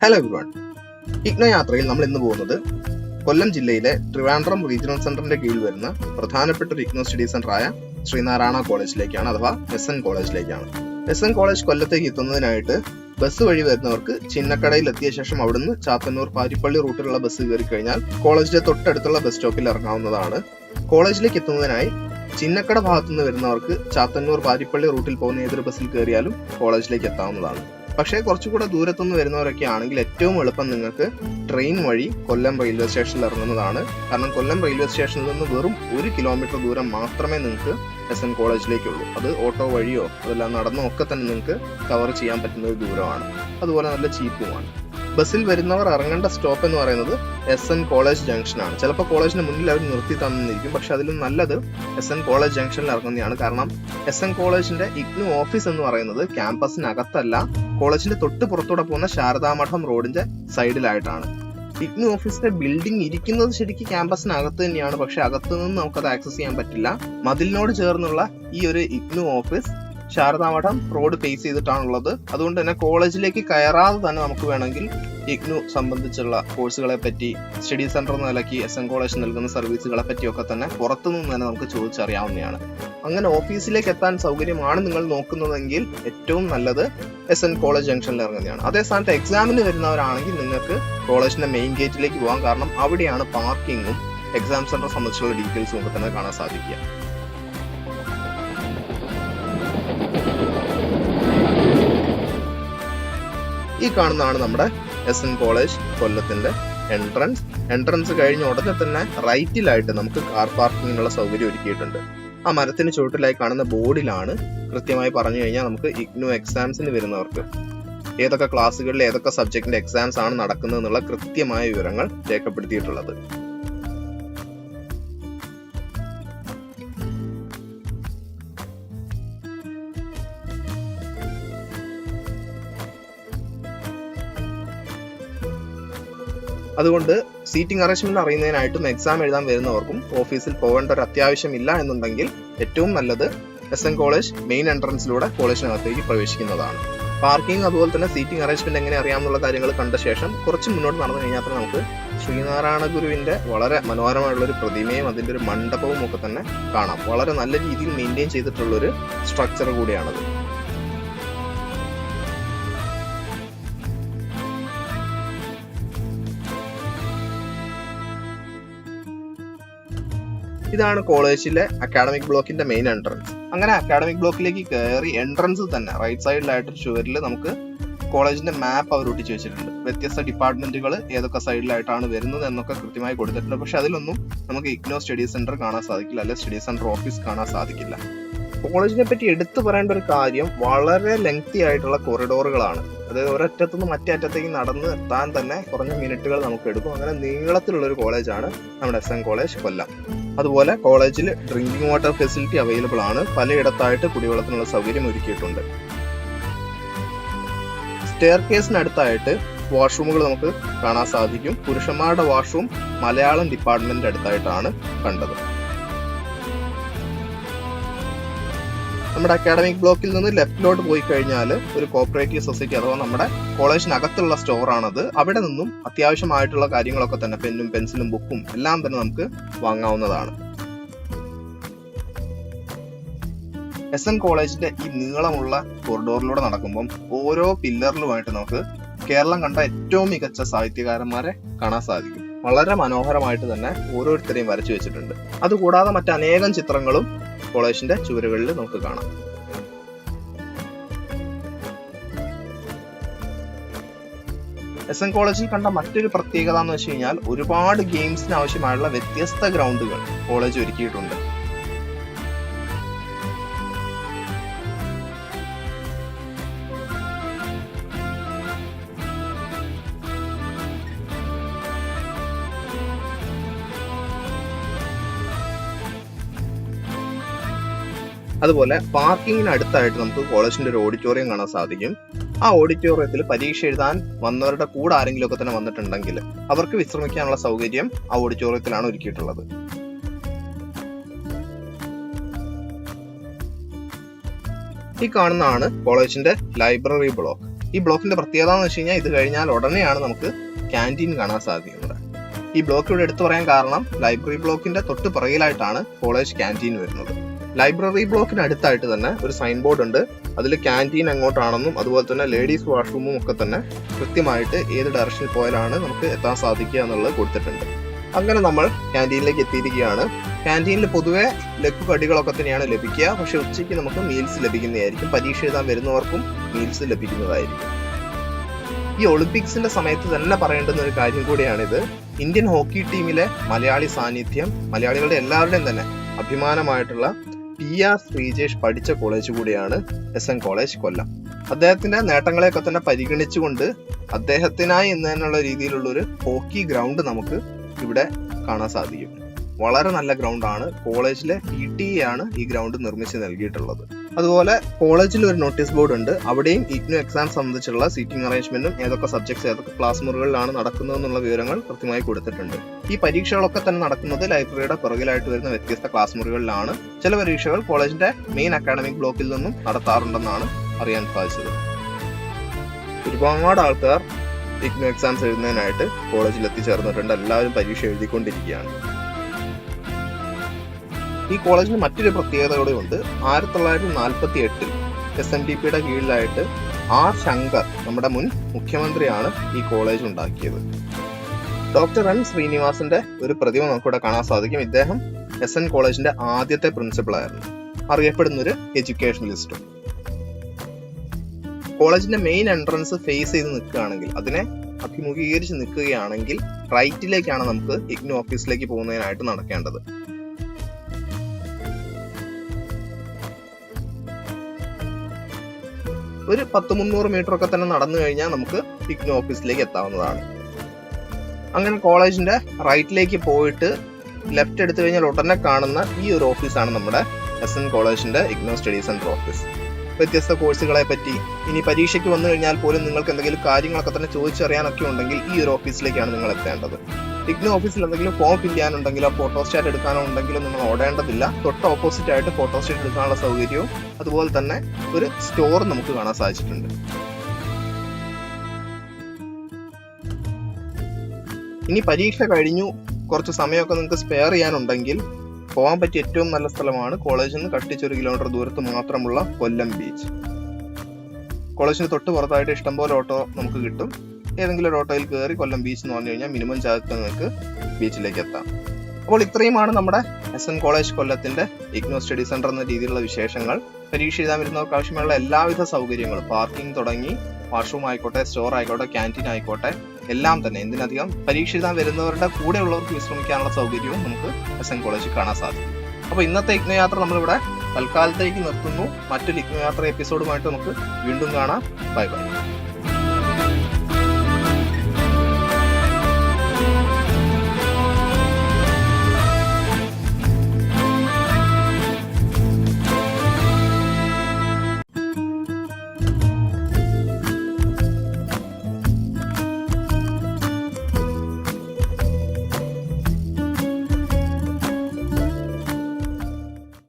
Hello everyone. IGNOU യാത്രയിൽ നമ്മൾ ഇന്ന് പോകുന്നത് കൊല്ലം ജില്ലയിലെ ട്രിവാൻഡ്രം റീജിയണൽ സെന്ററിന്റെ കീഴിൽ വരുന്ന പ്രധാനപ്പെട്ട ഒരു ഇഗ്നോ സ്റ്റഡി സെന്ററായ ശ്രീനാരായണ കോളേജിലേക്കാണ്, അഥവാ SN കോളേജിലേക്കാണ്. SN കോളേജ് കൊല്ലത്തേക്ക് എത്തുന്നതിനായിട്ട് ബസ് വഴി വരുന്നവർക്ക് ചിന്നക്കടയിൽ എത്തിയ ശേഷം അവിടുന്ന് ചാത്തന്നൂർ പാരിപ്പള്ളി റൂട്ടിലുള്ള ബസ് കയറി കഴിഞ്ഞാൽ കോളേജിന്റെ തൊട്ടടുത്തുള്ള ബസ് സ്റ്റോപ്പിൽ ഇറങ്ങാവുന്നതാണ്. കോളേജിലേക്ക് എത്തുന്നതിനായി ചിന്നക്കട ഭാഗത്തുനിന്ന് വരുന്നവർക്ക് ചാത്തന്നൂർ പാരിപ്പള്ളി റൂട്ടിൽ പോകുന്ന ഏതൊരു ബസ്സിൽ കയറിയാലും കോളേജിലേക്ക് എത്താവുന്നതാണ്. പക്ഷേ കുറച്ചുകൂടെ ദൂരത്തുനിന്ന് വരുന്നവരൊക്കെ ആണെങ്കിൽ ഏറ്റവും എളുപ്പം നിങ്ങൾക്ക് ട്രെയിൻ വഴി കൊല്ലം റെയിൽവേ സ്റ്റേഷനിൽ ഇറങ്ങുന്നതാണ്. കാരണം കൊല്ലം റെയിൽവേ സ്റ്റേഷനിൽ നിന്ന് വെറും 1 കിലോമീറ്റർ ദൂരം മാത്രമേ നിങ്ങൾക്ക് SN കോളേജിലേക്കുള്ളൂ. അത് ഓട്ടോ വഴിയോ അതെല്ലാം നടന്നോ ഒക്കെ തന്നെ നിങ്ങൾക്ക് കവർ ചെയ്യാൻ പറ്റുന്ന ഒരു ദൂരമാണ്. അതുപോലെ നല്ല ചീപ്പുമാണ്. ബസ്സിൽ വരുന്നവർ ഇറങ്ങേണ്ട സ്റ്റോപ്പ് എന്ന് പറയുന്നത് SN കോളേജ് ജംഗ്ഷനാണ്. ചിലപ്പോൾ കോളേജിന് മുന്നിൽ അവർ നിർത്തി തന്നിരിക്കും, പക്ഷെ അതിലും നല്ലത് SN കോളേജ് ജംഗ്ഷനിൽ ഇറങ്ങുന്നതാണ്. കാരണം SN കോളേജിന്റെ ഇഗ്നു ഓഫീസ് എന്ന് പറയുന്നത് ക്യാമ്പസിനകത്തല്ല, കോളേജിന്റെ തൊട്ട് പുറത്തൂടെ പോകുന്ന ശാരദാമഠം റോഡിന്റെ സൈഡിലായിട്ടാണ്. ഇഗ്നു ഓഫീസിന്റെ ബിൽഡിംഗ് ഇരിക്കുന്നത് ശരിക്കും ക്യാമ്പസിനകത്ത് തന്നെയാണ്, പക്ഷെ അകത്തു നിന്ന് നമുക്കത് ആക്സസ് ചെയ്യാൻ പറ്റില്ല. മതിലിനോട് ചേർന്നുള്ള ഈ ഒരു IGNOU office Sarada Math road face ചെയ്തിട്ടാണുള്ളത്. അതുകൊണ്ട് തന്നെ കോളേജിലേക്ക് കയറാതെ തന്നെ നമുക്ക് വേണമെങ്കിൽ ഇഗ്നു സംബന്ധിച്ചുള്ള കോഴ്സുകളെ പറ്റി, സ്റ്റഡി സെന്റർ എന്ന നിലയ്ക്ക് SN കോളേജ് നൽകുന്ന സർവീസുകളെ പറ്റിയൊക്കെ തന്നെ പുറത്തുനിന്ന് തന്നെ നമുക്ക് ചോദിച്ചറിയാവുന്നതാണ്. അങ്ങനെ ഓഫീസിലേക്ക് എത്താൻ സൗകര്യമാണ് നിങ്ങൾ നോക്കുന്നതെങ്കിൽ ഏറ്റവും നല്ലത് SN കോളേജ് ജംഗ്ഷനിൽ ഇറങ്ങുന്നതാണ്. അതേ സ്ഥാനത്ത് എക്സാമിന് വരുന്നവരാണെങ്കിൽ നിങ്ങൾക്ക് കോളേജിന്റെ മെയിൻ ഗേറ്റിലേക്ക് പോകാം. കാരണം അവിടെയാണ് പാർക്കിങ്ങും എക്സാം സെന്റർ സംബന്ധിച്ചുള്ള ഡീറ്റെയിൽസും ഒക്കെ തന്നെ കാണാൻ സാധിക്കുക. ഈ കാണുന്നതാണ് നമ്മുടെ SN കോളേജ് കൊല്ലത്തിന്റെ എൻട്രൻസ് കഴിഞ്ഞ ഉടനെ തന്നെ റൈറ്റിലായിട്ട് നമുക്ക് കാർ പാർക്കിങ്ങിനുള്ള സൗകര്യം ഒരുക്കിയിട്ടുണ്ട്. ആ മരത്തിന് ചുവട്ടിലായി കാണുന്ന ബോർഡിലാണ് കൃത്യമായി പറഞ്ഞു കഴിഞ്ഞാൽ നമുക്ക് ഇഗ്നു എക്സാംസിന് വരുന്നവർക്ക് ഏതൊക്കെ ക്ലാസ്സുകളിൽ ഏതൊക്കെ സബ്ജക്റ്റിന്റെ എക്സാംസ് ആണ് നടക്കുന്നത് എന്നുള്ള കൃത്യമായ വിവരങ്ങൾ രേഖപ്പെടുത്തിയിട്ടുള്ളത്. അതുകൊണ്ട് സീറ്റിംഗ് അറേഞ്ച്മെന്റ് അറിയുന്നതിനായിട്ടും എക്സാം എഴുതാൻ വരുന്നവർക്കും ഓഫീസിൽ പോകേണ്ട ഒരു അത്യാവശ്യമില്ല എന്നുണ്ടെങ്കിൽ ഏറ്റവും നല്ലത് SN കോളേജ് മെയിൻ എൻട്രൻസിലൂടെ കോളേജിനകത്തേക്ക് പ്രവേശിക്കുന്നതാണ്. പാർക്കിംഗ് അതുപോലെ തന്നെ സീറ്റിംഗ് അറേഞ്ച്മെന്റ് എങ്ങനെ അറിയാമെന്നുള്ള കാര്യങ്ങൾ കണ്ട ശേഷം കുറച്ച് മുന്നോട്ട് നടന്നു കഴിഞ്ഞാൽ തന്നെ നമുക്ക് ശ്രീനാരായണ ഗുരുവിന്റെ വളരെ മനോഹരമായുള്ള ഒരു പ്രതിമയും അതിന്റെ ഒരു മണ്ഡപവും ഒക്കെ തന്നെ കാണാം. വളരെ നല്ല രീതിയിൽ മെയിൻറ്റെയിൻ ചെയ്തിട്ടുള്ള ഒരു സ്ട്രക്ചർ കൂടിയാണത്. ഇതാണ് കോളേജിലെ അക്കാഡമിക് ബ്ലോക്കിന്റെ മെയിൻ എൻട്രൻസ്. അങ്ങനെ അക്കാഡമിക് ബ്ലോക്കിലേക്ക് കയറി എൻട്രൻസ് തന്നെ റൈറ്റ് സൈഡിലായിട്ട് ചുവരിൽ നമുക്ക് കോളേജിന്റെ മാപ്പ് അവർ ഒട്ടിച്ച് വെച്ചിട്ടുണ്ട്. വ്യത്യസ്ത ഡിപ്പാർട്ട്മെന്റുകൾ ഏതൊക്കെ സൈഡിലായിട്ടാണ് വരുന്നത് എന്നൊക്കെ കൃത്യമായി കൊടുത്തിട്ടുണ്ട്. പക്ഷെ അതിലൊന്നും നമുക്ക് ഇഗ്നോ സ്റ്റഡി സെന്റർ കാണാൻ സാധിക്കില്ല, അല്ലെ സ്റ്റഡി സെന്റർ ഓഫീസ് കാണാൻ സാധിക്കില്ല. കോളേജിനെ പറ്റി എടുത്തു പറയേണ്ട ഒരു കാര്യം വളരെ ലെങ്തി ആയിട്ടുള്ള കൊറിഡോറുകളാണ്. അതായത് ഒരറ്റത്തുനിന്ന് മറ്റേ അറ്റത്തേക്ക് നടന്ന് എത്താൻ തന്നെ കുറഞ്ഞ മിനിറ്റുകൾ നമുക്ക് എടുക്കും. അങ്ങനെ നീളത്തിലുള്ള ഒരു കോളേജാണ് നമ്മുടെ SN കോളേജ് കൊല്ലം. അതുപോലെ കോളേജിൽ ഡ്രിങ്കിങ് വാട്ടർ ഫെസിലിറ്റി അവൈലബിൾ ആണ്. പലയിടത്തായിട്ട് കുടിവെള്ളത്തിനുള്ള സൗകര്യം ഒരുക്കിയിട്ടുണ്ട്. സ്റ്റെയർ കേസിനടുത്തായിട്ട് വാഷ്റൂമുകൾ നമുക്ക് കാണാൻ സാധിക്കും. പുരുഷന്മാരുടെ വാഷ്റൂം മലയാളം ഡിപ്പാർട്ട്മെന്റിന്റെ അടുത്തായിട്ടാണ് കണ്ടത്. നമ്മുടെ അക്കാഡമിക് ബ്ലോക്കിൽ നിന്ന് ലെഫ്റ്റിലോട്ട് പോയി കഴിഞ്ഞാൽ ഒരു കോപ്പറേറ്റീവ് സൊസൈറ്റി അഥവാ നമ്മുടെ കോളേജിനകത്തുള്ള സ്റ്റോറാണത്. അവിടെ നിന്നും അത്യാവശ്യമായിട്ടുള്ള കാര്യങ്ങളൊക്കെ തന്നെ പെന്നും പെൻസിലും ബുക്കും എല്ലാം തന്നെ നമുക്ക് വാങ്ങാവുന്നതാണ്. SN കോളേജിന്റെ ഈ നീളമുള്ള കോറിഡോറിലൂടെ നടക്കുമ്പം ഓരോ പില്ലറിലുമായിട്ട് നമുക്ക് കേരളം കണ്ട ഏറ്റവും മികച്ച സാഹിത്യകാരന്മാരെ കാണാൻ സാധിക്കും. വളരെ മനോഹരമായിട്ട് തന്നെ ഓരോരുത്തരെയും വരച്ചു വെച്ചിട്ടുണ്ട്. അതുകൂടാതെ മറ്റനേകം ചിത്രങ്ങളും കോളേജിന്റെ ചുവരുകളിൽ നമുക്ക് കാണാം. SN കോളേജിൽ കണ്ട മറ്റൊരു പ്രത്യേകത എന്ന് വെച്ച് കഴിഞ്ഞാൽ ഒരുപാട് ഗെയിംസിന് ആവശ്യമായുള്ള വ്യത്യസ്ത ഗ്രൗണ്ടുകൾ കോളേജ് ഒരുക്കിയിട്ടുണ്ട്. അതുപോലെ പാർക്കിങ്ങിന് അടുത്തായിട്ട് നമുക്ക് കോളേജിന്റെ ഒരു ഓഡിറ്റോറിയം കാണാൻ സാധിക്കും. ആ ഓഡിറ്റോറിയത്തിൽ പരീക്ഷ എഴുതാൻ വന്നവരുടെ കൂടെ ആരെങ്കിലും ഒക്കെ തന്നെ വന്നിട്ടുണ്ടെങ്കിൽ അവർക്ക് വിശ്രമിക്കാനുള്ള സൗകര്യം ആ ഓഡിറ്റോറിയത്തിലാണ് ഒരുക്കിയിട്ടുള്ളത്. ഈ കാണുന്നതാണ് കോളേജിന്റെ ലൈബ്രറി ബ്ലോക്ക്. ഈ ബ്ലോക്കിന്റെ പ്രത്യേകത എന്ന് വെച്ച് കഴിഞ്ഞാൽ ഇത് കഴിഞ്ഞാൽ ഉടനെയാണ് നമുക്ക് ക്യാൻറ്റീൻ കാണാൻ സാധിക്കുന്നത്. ഈ ബ്ലോക്ക് ഇവിടെ എടുത്തു പറയാൻ കാരണം ലൈബ്രറി ബ്ലോക്കിന്റെ തൊട്ട് പുറകിലായിട്ടാണ് കോളേജ് ക്യാൻറ്റീൻ വരുന്നത്. ലൈബ്രറി ബ്ലോക്കിന് അടുത്തായിട്ട് തന്നെ ഒരു സൈൻ ബോർഡ് ഉണ്ട്. അതിൽ ക്യാൻറ്റീൻ എങ്ങോട്ടാണെന്നും അതുപോലെ തന്നെ ലേഡീസ് വാഷ്റൂമും ഒക്കെ തന്നെ കൃത്യമായിട്ട് ഏത് ഡയറക്ഷനിൽ പോയാലാണ് നമുക്ക് എത്താൻ സാധിക്കുക എന്നുള്ളത് കൊടുത്തിട്ടുണ്ട്. അങ്ങനെ നമ്മൾ ക്യാൻറ്റീനിലേക്ക് എത്തിയിരിക്കുകയാണ്. ക്യാൻറ്റീനിൽ പൊതുവെ ലഘു കടികളൊക്കെ തന്നെയാണ് ലഭിക്കുക. പക്ഷെ ഉച്ചയ്ക്ക് നമുക്ക് മീൽസ് ലഭിക്കുന്നതായിരിക്കും. പരീക്ഷ എഴുതാൻ വരുന്നവർക്കും മീൽസ് ലഭിക്കുന്നതായിരിക്കും. ഈ ഒളിമ്പിക്സിന്റെ സമയത്ത് തന്നെ പറയേണ്ടുന്ന ഒരു കാര്യം കൂടിയാണിത്. ഇന്ത്യൻ ഹോക്കി ടീമിലെ മലയാളി സാന്നിധ്യം, മലയാളികളുടെ എല്ലാവരുടെയും തന്നെ അഭിമാനമായിട്ടുള്ള PR ശ്രീജേഷ് പഠിച്ച കോളേജ് കൂടിയാണ് SN കോളേജ് കൊല്ലം. അദ്ദേഹത്തിന്റെ നേട്ടങ്ങളെയൊക്കെ തന്നെ പരിഗണിച്ചുകൊണ്ട് അദ്ദേഹത്തിനായി എന്നുള്ള രീതിയിലുള്ള ഒരു ഹോക്കി ഗ്രൗണ്ട് നമുക്ക് ഇവിടെ കാണാൻ സാധിക്കും. വളരെ നല്ല ഗ്രൗണ്ടാണ്. കോളേജിലെ PTA ആണ് ഈ ഗ്രൗണ്ട് നിർമ്മിച്ച് നൽകിയിട്ടുള്ളത്. അതുപോലെ കോളേജിൽ ഒരു നോട്ടീസ് ബോർഡ് ഉണ്ട്. അവിടെയും IGNOU എക്സാം സംബന്ധിച്ചുള്ള സീറ്റിംഗ് അറേഞ്ച്മെന്റും ഏതൊക്കെ സബ്ജക്ട്സ് ഏതൊക്കെ ക്ലാസ് മുറികളിലാണ് നടക്കുന്നത് എന്നുള്ള വിവരങ്ങൾ കൃത്യമായി കൊടുത്തിട്ടുണ്ട്. ഈ പരീക്ഷകളൊക്കെ തന്നെ നടക്കുന്നത് ലൈബ്രറിയുടെ പുറകിലായിട്ട് വരുന്ന വ്യത്യസ്ത ക്ലാസ് മുറികളിലാണ്. ചില പരീക്ഷകൾ കോളേജിന്റെ മെയിൻ അക്കാഡമിക് ബ്ലോക്കിൽ നിന്നും നടത്താറുണ്ടെന്നാണ് അറിയാൻ സാധിച്ചത്. ഒരുപാട് ആൾക്കാർ IGNOU എക്സാംസ് എഴുതുന്നതിനായിട്ട് കോളേജിൽ എത്തിച്ചേർന്നിട്ടുണ്ട്. എല്ലാവരും പരീക്ഷ എഴുതിക്കൊണ്ടിരിക്കുകയാണ്. ഈ കോളേജിന് മറ്റൊരു പ്രത്യേകത കൂടെ ഉണ്ട്. 1948 SNDPയുടെ കീഴിലായിട്ട് R ശങ്കർ, നമ്മുടെ മുൻ മുഖ്യമന്ത്രിയാണ് ഈ കോളേജ് ഉണ്ടാക്കിയത്. ഡോക്ടർ N ശ്രീനിവാസന്റെ ഒരു പ്രതിമ നമുക്കിവിടെ കാണാൻ സാധിക്കും. ഇദ്ദേഹം SN കോളേജിന്റെ ആദ്യത്തെ പ്രിൻസിപ്പൾ ആയിരുന്നു. അറിയപ്പെടുന്ന ഒരു എഡ്യൂക്കേഷണലിസ്റ്റും. കോളേജിന്റെ മെയിൻ എൻട്രൻസ് ഫേസ് ചെയ്ത് നിൽക്കുകയാണെങ്കിൽ, അതിനെ അഭിമുഖീകരിച്ച് നിൽക്കുകയാണെങ്കിൽ റൈറ്റിലേക്കാണ് നമുക്ക് IGNOU ഓഫീസിലേക്ക് പോകുന്നതിനായിട്ട് നടക്കേണ്ടത്. ഒരു 100-300 മീറ്റർ ഒക്കെ തന്നെ നടന്നു കഴിഞ്ഞാൽ നമുക്ക് IGNOU ഓഫീസിലേക്ക് എത്താവുന്നതാണ്. അങ്ങനെ കോളേജിന്റെ റൈറ്റിലേക്ക് പോയിട്ട് ലെഫ്റ്റ് എടുത്തു കഴിഞ്ഞാൽ ഉടനെ കാണുന്ന ഈ ഒരു ഓഫീസാണ് നമ്മുടെ SN കോളേജിന്റെ IGNOU സ്റ്റഡി സെന്റർ ഓഫീസ്. വ്യത്യസ്ത കോഴ്സുകളെ പറ്റി ഇനി പരീക്ഷയ്ക്ക് വന്നു കഴിഞ്ഞാൽ പോലും നിങ്ങൾക്ക് എന്തെങ്കിലും കാര്യങ്ങളൊക്കെ തന്നെ ചോദിച്ചറിയാനൊക്കെ ഉണ്ടെങ്കിൽ ഈ ഒരു ഓഫീസിലേക്കാണ് നിങ്ങൾ എത്തേണ്ടത്. IGNOU ഓഫീസിൽ എന്തെങ്കിലും ഫോം ഫില്ല് ചെയ്യാനുണ്ടെങ്കിലോ ഫോട്ടോസ്റ്റാറ്റ് എടുക്കാനോ ഉണ്ടെങ്കിലോ നിങ്ങൾ ഓടേണ്ടതില്ല. തൊട്ട് ഓപ്പോസിറ്റ് ആയിട്ട് ഫോട്ടോസ്റ്റാറ്റ് എടുക്കാനുള്ള സൗകര്യവും അതുപോലെ തന്നെ ഒരു സ്റ്റോർ നമുക്ക് കാണാൻ സാധിച്ചിട്ടുണ്ട്. ഇനി പരീക്ഷ കഴിഞ്ഞു കുറച്ച് സമയമൊക്കെ നിങ്ങൾക്ക് സ്പെയർ ചെയ്യാനുണ്ടെങ്കിൽ പോകാൻ പറ്റിയ ഏറ്റവും നല്ല സ്ഥലമാണ് കോളേജിൽ നിന്ന് കഷ്ടിച്ച് 1 കിലോമീറ്റർ ദൂരത്ത് മാത്രമുള്ള കൊല്ലം ബീച്ച്. കോളേജിന് തൊട്ട് പുറത്തായിട്ട് ഇഷ്ടംപോലെ ഓട്ടോ നമുക്ക് കിട്ടും. ഏതെങ്കിലും ഒരു ഓട്ടോയിൽ കയറി കൊല്ലം ബീച്ച് എന്ന് പറഞ്ഞു കഴിഞ്ഞാൽ മിനിമം ചാർജ് നിങ്ങൾക്ക് ബീച്ചിലേക്ക് എത്താം. അപ്പോൾ ഇത്രയുമാണ് നമ്മുടെ SN കോളേജ് കൊല്ലത്തിന്റെ IGNOU സ്റ്റഡി സെന്റർ എന്ന രീതിയിലുള്ള വിശേഷങ്ങൾ. പരീക്ഷ എഴുതാൻ വരുന്നവർക്ക് ആവശ്യമുള്ള എല്ലാവിധ സൗകര്യങ്ങളും, പാർക്കിംഗ് തുടങ്ങി വാഷ്റൂം ആയിക്കോട്ടെ, സ്റ്റോർ ആയിക്കോട്ടെ, ക്യാൻറ്റീൻ ആയിക്കോട്ടെ, എല്ലാം തന്നെ എന്തിനധികം പരീക്ഷ എഴുതാൻ വരുന്നവരുടെ കൂടെയുള്ളവർക്ക് വിശ്രമിക്കാനുള്ള സൗകര്യവും നമുക്ക് SN കോളേജിൽ കാണാൻ സാധിക്കും. അപ്പോൾ ഇന്നത്തെ IGNOU യാത്ര നമ്മളിവിടെ തൽക്കാലത്തേക്ക് നിർത്തുന്നു. മറ്റൊരു IGNOU യാത്ര എപ്പിസോഡുമായിട്ട് നമുക്ക് വീണ്ടും കാണാം. Bye bye.